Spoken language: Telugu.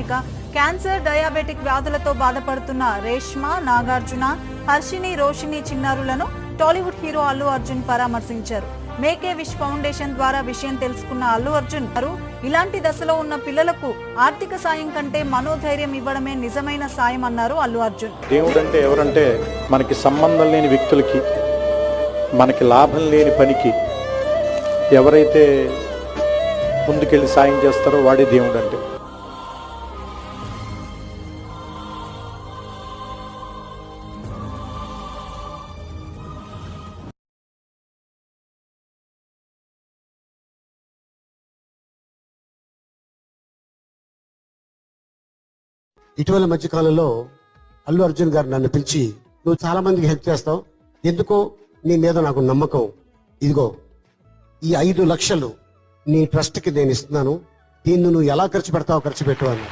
ఇక క్యాన్సర్, డయాబెటిక్ వ్యాధులతో బాధపడుతున్న రేష్మ, నాగార్జున, హర్షిని, రోషిని చిన్నారులను టాలీవుడ్ హీరో అల్లు అర్జున్ పరామర్శించారు. మేకే విష్ ఫౌండేషన్ ద్వారా విషయం తెలుసుకున్న అల్లు అర్జున్ ఇలాంటి దశలో ఉన్న పిల్లలకు ఆర్థిక సాయం కంటే మనోధైర్యం ఇవ్వడమే నిజమైన సాయం అన్నారు అల్లు అర్జున్. దేవుడు అంటే ఎవరంటే మనకి సంబంధం లేని వ్యక్తులకి, మనకి లాభం లేని పనికి ఎవరైతే ముందుకెళ్ళి సాయం చేస్తారో వాడే దేవుడు అంటే. ఇటీవల మధ్య కాలంలో అల్లు అర్జున్ గారు నన్ను పిలిచి, నువ్వు చాలా మందికి హెల్ప్ చేస్తావు, ఎందుకో నీ మీద నాకు నమ్మకం, ఇదిగో ఈ 5 లక్షలు నీ ట్రస్ట్కి నేను ఇస్తున్నాను, దీన్ని నువ్వు ఎలా ఖర్చు పెడతావు ఖర్చు పెట్టు అని.